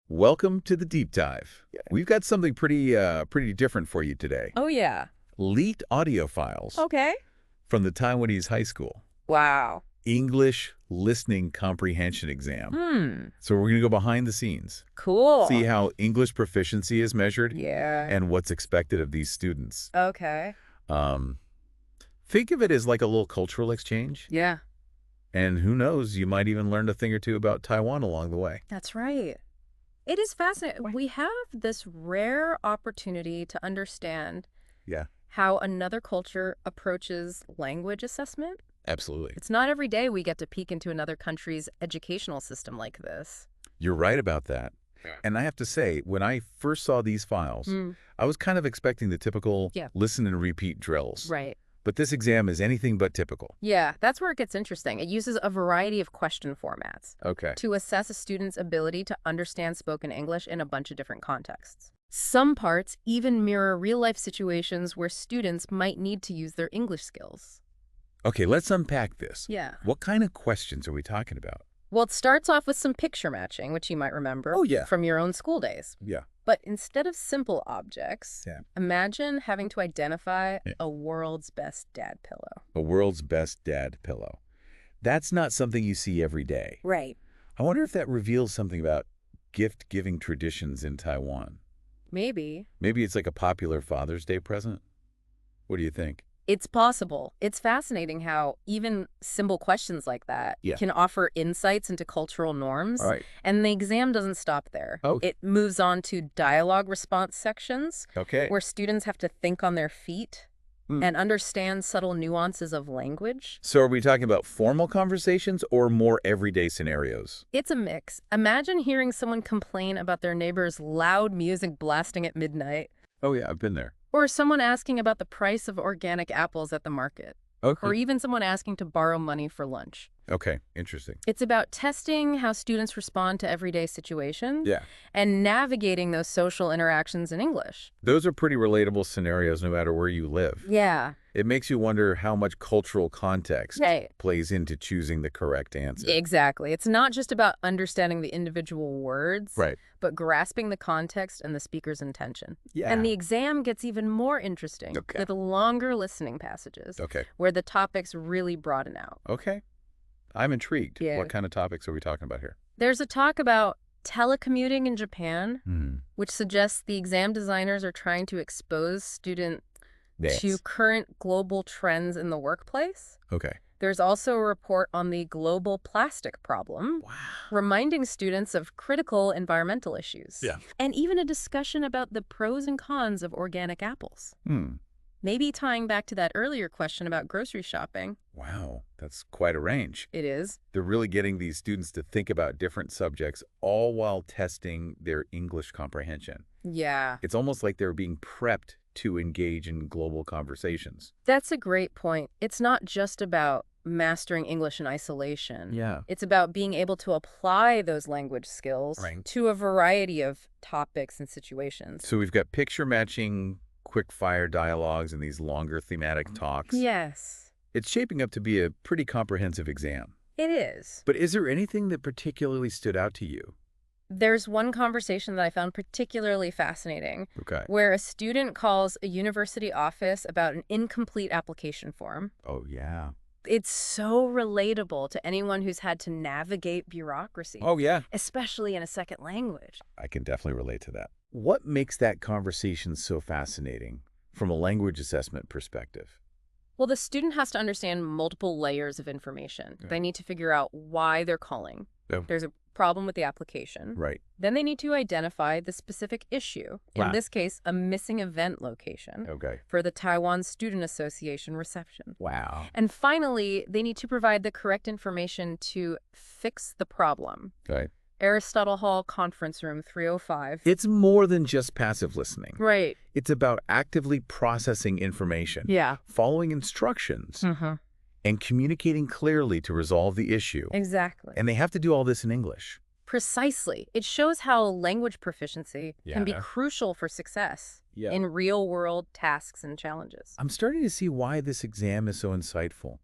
Welcome to the deep dive. We've got something pretty different for you today. Oh, yeah. Leaked audio files Okay. from the Taiwanese high school Wow. English listening comprehension exam. So we're going to go behind the scenes, Cool. see how English proficiency is measured, Yeah. and what's expected of these students. Okay. Think of it as like a little cultural exchange. Yeah. And who knows, you might even learn a thing or two about Taiwan along the way. That's right. It is fascinating. We have this rare opportunity to understand how another culture approaches language assessment. Absolutely. It's not every day we get to peek into another country's educational system like this. You're right about that. And I have to say, when I first saw these files, I was kind of expecting the typical listen and repeat drills. Right. But this exam is anything but typical. Yeah, that's where it gets interesting. It uses a variety of question formats to assess a student's ability to understand spoken English in a bunch of different contexts. Some parts even mirror real-life situations where students might need to use their English skills. Okay, let's unpack this. Yeah. What kind of questions are we talking about? Well, it starts off with some picture matching, which you might remember from your own school days. Yeah. But instead of simple objects, imagine having to identify a world's best dad pillow. A world's best dad pillow. That's not something you see every day. Right. I wonder if that reveals something about gift-giving traditions in Taiwan. Maybe. Maybe it's like a popular Father's Day present? What do you think? It's possible. It's fascinating how even simple questions like that can offer insights into cultural norms. Right. And the exam doesn't stop there. Oh. It moves on to dialogue response sections, Okay. where students have to think on their feet and understand subtle nuances of language. So are we talking about formal conversations or more everyday scenarios? It's a mix. Imagine hearing someone complain about their neighbor's loud music blasting at midnight. Oh, yeah, I've been there. Or someone asking about the price of organic apples at the market. Okay. Or even someone asking to borrow money for lunch. Okay, interesting. It's about testing how students respond to everyday situations and navigating those social interactions in English. Those are pretty relatable scenarios no matter where you live. Yeah. It makes you wonder how much cultural context Right. plays into choosing the correct answer. Exactly. It's not just about understanding the individual words, but grasping the context and the speaker's intention. Yeah. And the exam gets even more interesting with longer listening passages where the topics really broaden out. Okay. I'm intrigued. Yeah. What kind of topics are we talking about here? There's a talk about telecommuting in Japan, which suggests the exam designers are trying to expose students to current global trends in the workplace. Okay. There's also a report on the global plastic problem, reminding students of critical environmental issues. Yeah. And even a discussion about the pros and cons of organic apples. Maybe tying back to that earlier question about grocery shopping. Wow, that's quite a range. It is. They're really getting these students to think about different subjects, all while testing their English comprehension. Yeah. It's almost like they're being prepped to engage in global conversations. That's a great point. It's not just about mastering English in isolation. Yeah. It's about being able to apply those language skills to a variety of topics and situations. So we've got picture matching, quick-fire dialogues, and these longer thematic talks. Yes. It's shaping up to be a pretty comprehensive exam. It is. But is there anything that particularly stood out to you? There's one conversation that I found particularly fascinating, where a student calls a university office about an incomplete application form. Oh, yeah. It's so relatable to anyone who's had to navigate bureaucracy. Oh, yeah. Especially in a second language. I can definitely relate to that. What makes that conversation so fascinating from a language assessment perspective? Well, the student has to understand multiple layers of information. They need to figure out why they're calling. There's a problem with the application. Then they need to identify the specific issue, in this case, a missing event location, for the Taiwan Student Association reception. Wow. And finally, they need to provide the correct information to fix the problem. Aristotle Hall Conference Room 305. It's more than just passive listening. Right. It's about actively processing information, following instructions, and communicating clearly to resolve the issue. Exactly. And they have to do all this in English. Precisely. It shows how language proficiency can be crucial for success in real-world tasks and challenges. I'm starting to see why this exam is so insightful.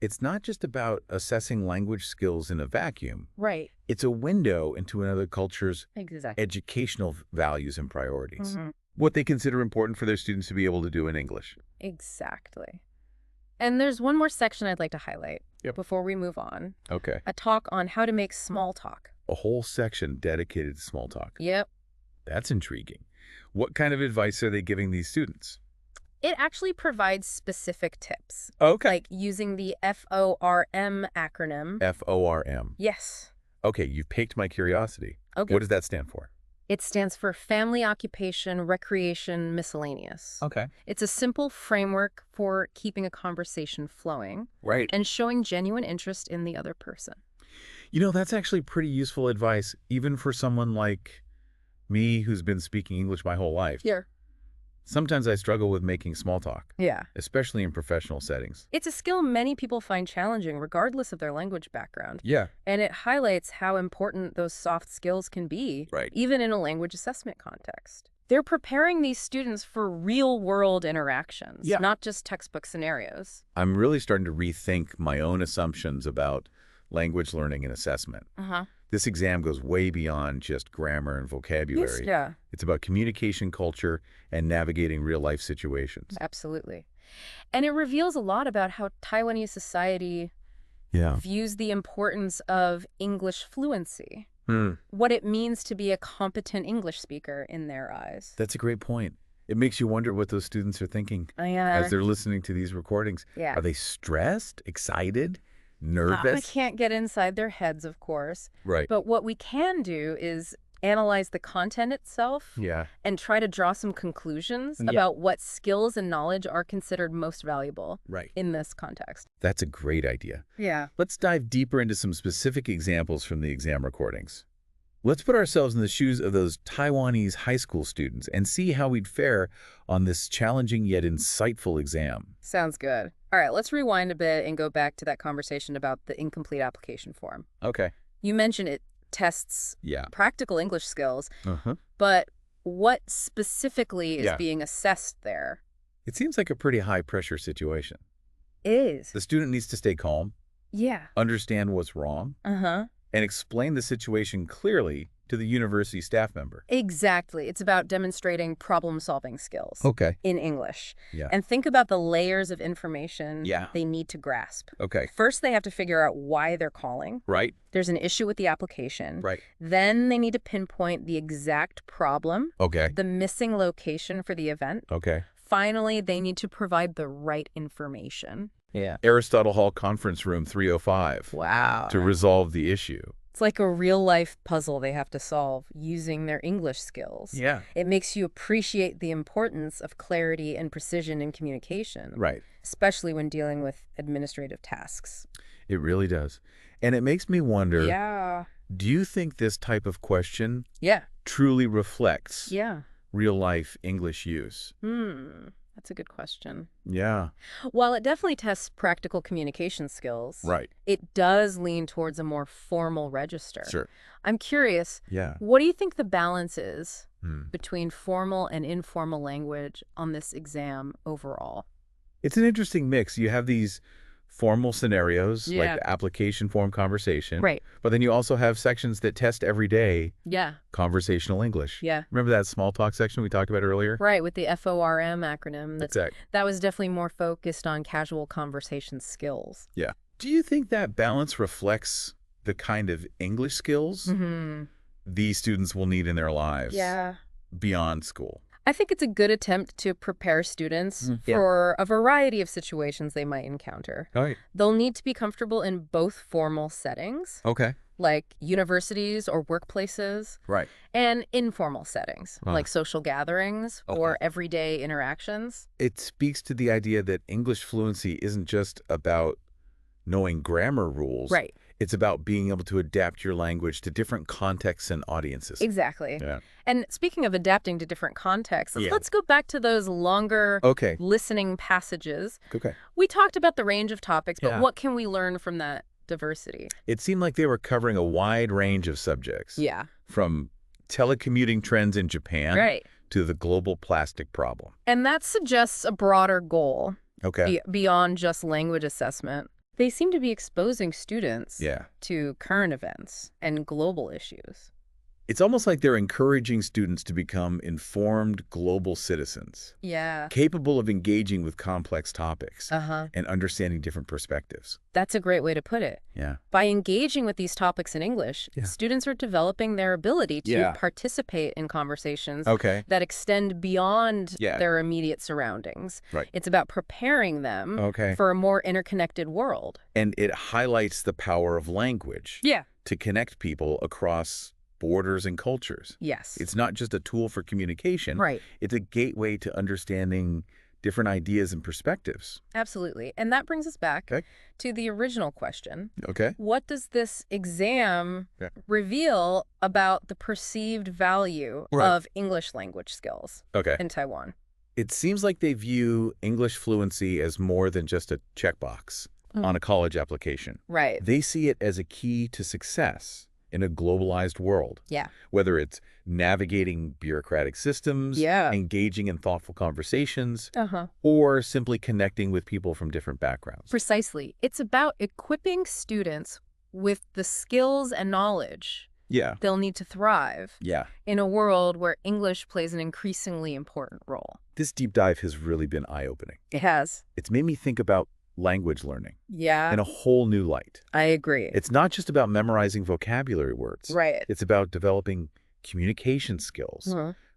it's not just about assessing language skills in a vacuum. Right. It's a window into another culture's Exactly. educational values and priorities. Mm-hmm. What they consider important for their students to be able to do in English. Exactly. And there's one more section I'd like to highlight before we move on. Okay. A talk on how to make small talk. A whole section dedicated to small talk. Yep. That's intriguing. What kind of advice are they giving these students? It actually provides specific tips. Okay. Like using the FORM acronym. FORM. Yes. Okay, you've piqued my curiosity. Okay. What does that stand for? It stands for Family, Occupation, Recreation, Miscellaneous. Okay. It's a simple framework for keeping a conversation flowing. Right. And showing genuine interest in the other person. You know, that's actually pretty useful advice, even for someone like me who's been speaking English my whole life. Yeah. Sometimes I struggle with making small talk. Yeah. Especially in professional settings. It's a skill many people find challenging, regardless of their language background. Yeah. And it highlights how important those soft skills can be, even in a language assessment context. They're preparing these students for real-world interactions, not just textbook scenarios. I'm really starting to rethink my own assumptions about language learning and assessment. This exam goes way beyond just grammar and vocabulary. Yes, It's about communication culture and navigating real-life situations. Absolutely. And it reveals a lot about how Taiwanese society views the importance of English fluency. What it means to be a competent English speaker in their eyes. That's a great point. It makes you wonder what those students are thinking as they're listening to these recordings. Are they stressed, excited, nervous? I can't get inside their heads, of course. Right. But what we can do is analyze the content itself and try to draw some conclusions about what skills and knowledge are considered most valuable in this context. That's a great idea. Yeah. Let's dive deeper into some specific examples from the exam recordings. Let's put ourselves in the shoes of those Taiwanese high school students and see how we'd fare on this challenging yet insightful exam. Sounds good. All right, let's rewind a bit and go back to that conversation about the incomplete application form. Okay. You mentioned it tests practical English skills, but what specifically is being assessed there? It seems like a pretty high-pressure situation. It is. The student needs to stay calm, understand what's wrong, and explain the situation clearly to the university staff member. Exactly. It's about demonstrating problem-solving skills in English. Yeah. And think about the layers of information they need to grasp. Okay. First, they have to figure out why they're calling. Right. There's an issue with the application. Right. Then they need to pinpoint the exact problem. Okay. The missing location for the event. Okay. Finally, they need to provide the right information. Yeah. Aristotle Hall Conference Room 305. Wow. To resolve the issue. It's like a real-life puzzle they have to solve using their English skills. Yeah. It makes you appreciate the importance of clarity and precision in communication. Right. Especially when dealing with administrative tasks. It really does. And it makes me wonder, do you think this type of question truly reflects real-life English use? That's a good question. Yeah. While it definitely tests practical communication skills, it does lean towards a more formal register. Sure. I'm curious, what do you think the balance is between formal and informal language on this exam overall? It's an interesting mix. You have these formal scenarios, like the application form conversation. Right. But then you also have sections that test every day conversational English. Yeah. Remember that small talk section we talked about earlier? Right, with the FORM acronym. Exactly. That was definitely more focused on casual conversation skills. Yeah. Do you think that balance reflects the kind of English skills these students will need in their lives beyond school? I think it's a good attempt to prepare students for a variety of situations they might encounter. Right. They'll need to be comfortable in both formal settings, like universities or workplaces, and informal settings, like social gatherings or everyday interactions. It speaks to the idea that English fluency isn't just about knowing grammar rules. Right. It's about being able to adapt your language to different contexts and audiences. Exactly. Yeah. And speaking of adapting to different contexts, let's go back to those longer listening passages. Okay. We talked about the range of topics, but what can we learn from that diversity? It seemed like they were covering a wide range of subjects. Yeah. From telecommuting trends in Japan to the global plastic problem. And that suggests a broader goal beyond just language assessment. They seem to be exposing students Yeah. to current events and global issues. It's almost like they're encouraging students to become informed global citizens, Yeah. capable of engaging with complex topics Uh-huh. and understanding different perspectives. That's a great way to put it. Yeah. By engaging with these topics in English, students are developing their ability to participate in conversations that extend beyond their immediate surroundings. Right. It's about preparing them for a more interconnected world. And it highlights the power of language to connect people across borders and cultures. Yes. It's not just a tool for communication. Right. It's a gateway to understanding different ideas and perspectives. Absolutely. And that brings us back to the original question. Okay. What does this exam reveal about the perceived value of English language skills in Taiwan? It seems like they view English fluency as more than just a checkbox on a college application. Right. They see it as a key to success in a globalized world. Yeah. Whether it's navigating bureaucratic systems, engaging in thoughtful conversations, or simply connecting with people from different backgrounds. Precisely. It's about equipping students with the skills and knowledge they'll need to thrive in a world where English plays an increasingly important role. This deep dive has really been eye-opening. It has. It's made me think about language learning in a whole new light. I agree. It's not just about memorizing vocabulary words. Right. It's about developing communication skills,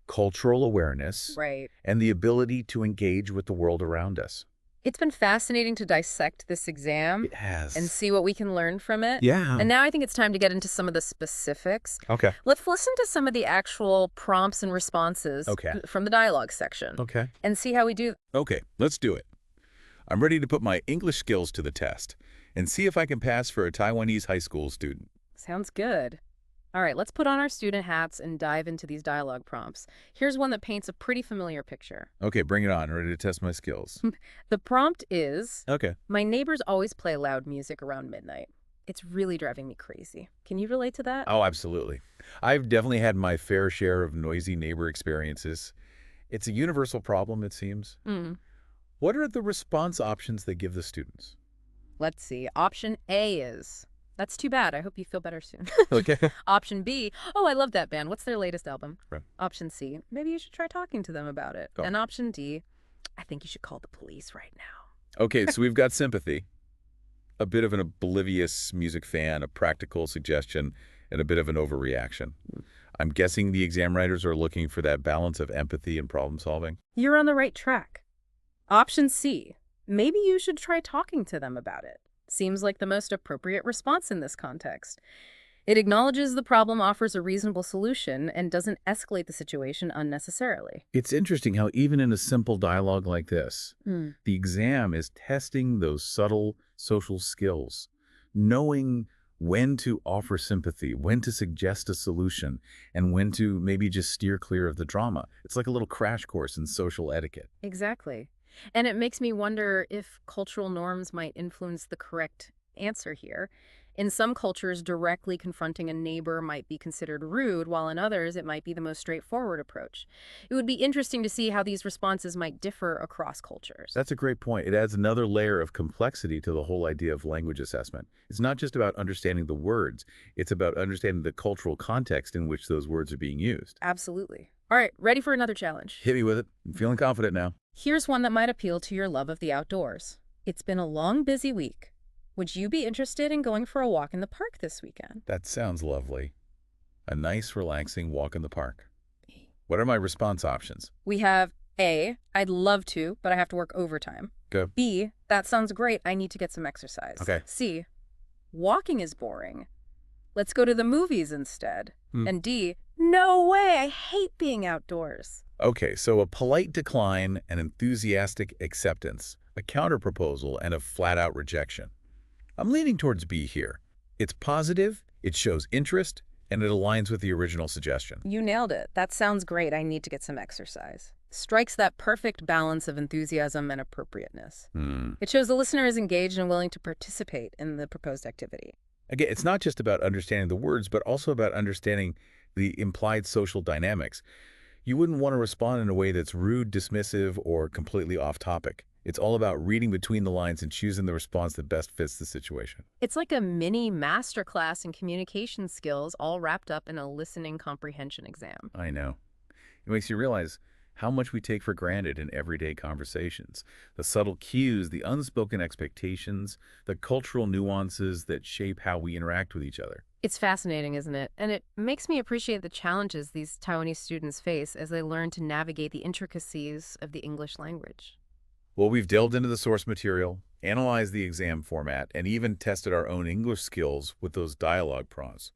cultural awareness, and the ability to engage with the world around us. It's been fascinating to dissect this exam. It has. And see what we can learn from it. Yeah. And now I think it's time to get into some of the specifics. Okay. Let's listen to some of the actual prompts and responses from the dialogue section. Okay. And see how we do. Okay, let's do it. I'm ready to put my English skills to the test and see if I can pass for a Taiwanese high school student. Sounds good. All right, let's put on our student hats and dive into these dialogue prompts. Here's one that paints a pretty familiar picture. Okay, bring it on. I'm ready to test my skills. The prompt is, okay, my neighbors always play loud music around midnight. It's really driving me crazy. Can you relate to that? Oh, absolutely. I've definitely had my fair share of noisy neighbor experiences. It's a universal problem, it seems. What are the response options they give the students? Let's see. Option A is, that's too bad. I hope you feel better soon. Okay. Option B, oh, I love that band. What's their latest album? Right. Option C, maybe you should try talking to them about it. Oh. And option D, I think you should call the police right now. Okay, so we've got sympathy, a bit of an oblivious music fan, a practical suggestion, and a bit of an overreaction. I'm guessing the exam writers are looking for that balance of empathy and problem solving. You're on the right track. Option C, maybe you should try talking to them about it. Seems like the most appropriate response in this context. It acknowledges the problem, offers a reasonable solution, and doesn't escalate the situation unnecessarily. It's interesting how even in a simple dialogue like this, the exam is testing those subtle social skills, knowing when to offer sympathy, when to suggest a solution, and when to maybe just steer clear of the drama. It's like a little crash course in social etiquette. Exactly. And it makes me wonder if cultural norms might influence the correct answer here. In some cultures, directly confronting a neighbor might be considered rude, while in others, it might be the most straightforward approach. It would be interesting to see how these responses might differ across cultures. That's a great point. It adds another layer of complexity to the whole idea of language assessment. It's not just about understanding the words. It's about understanding the cultural context in which those words are being used. Absolutely. All right, ready for another challenge? Hit me with it. I'm feeling confident now. Here's one that might appeal to your love of the outdoors. It's been a long, busy week. Would you be interested in going for a walk in the park this weekend? That sounds lovely. A nice, relaxing walk in the park. What are my response options? We have A, I'd love to, but I have to work overtime. Go. B, that sounds great. I need to get some exercise. Okay. C, walking is boring. Let's go to the movies instead. And D, no way. I hate being outdoors. Okay, so a polite decline, an enthusiastic acceptance, a counterproposal, and a flat-out rejection. I'm leaning towards B here. It's positive, it shows interest, and it aligns with the original suggestion. You nailed it. That sounds great. I need to get some exercise. Strikes that perfect balance of enthusiasm and appropriateness. It shows the listener is engaged and willing to participate in the proposed activity. Again, it's not just about understanding the words, but also about understanding the implied social dynamics. You wouldn't want to respond in a way that's rude, dismissive, or completely off topic. It's all about reading between the lines and choosing the response that best fits the situation. It's like a mini masterclass in communication skills all wrapped up in a listening comprehension exam. I know. It makes you realize how much we take for granted in everyday conversations. The subtle cues, the unspoken expectations, the cultural nuances that shape how we interact with each other. It's fascinating, isn't it? And it makes me appreciate the challenges these Taiwanese students face as they learn to navigate the intricacies of the English language. Well, we've delved into the source material, analyzed the exam format, and even tested our own English skills with those dialogue prompts.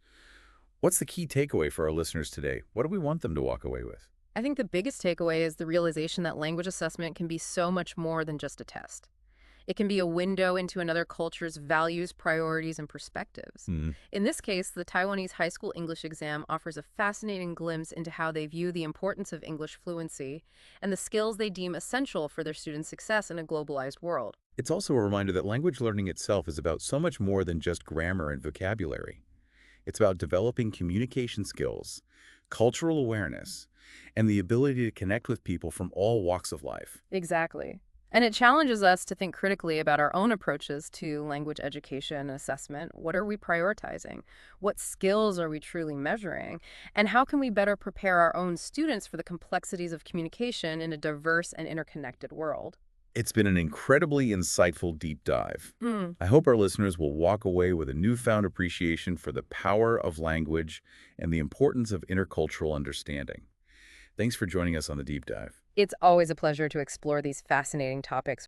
What's the key takeaway for our listeners today? What do we want them to walk away with? I think the biggest takeaway is the realization that language assessment can be so much more than just a test. It can be a window into another culture's values, priorities, and perspectives. In this case, the Taiwanese high school English exam offers a fascinating glimpse into how they view the importance of English fluency and the skills they deem essential for their students' success in a globalized world. It's also a reminder that language learning itself is about so much more than just grammar and vocabulary. It's about developing communication skills, cultural awareness, and the ability to connect with people from all walks of life. Exactly. And it challenges us to think critically about our own approaches to language education and assessment. What are we prioritizing? What skills are we truly measuring? And how can we better prepare our own students for the complexities of communication in a diverse and interconnected world? It's been an incredibly insightful deep dive. I hope our listeners will walk away with a newfound appreciation for the power of language and the importance of intercultural understanding. Thanks for joining us on the deep dive. It's always a pleasure to explore these fascinating topics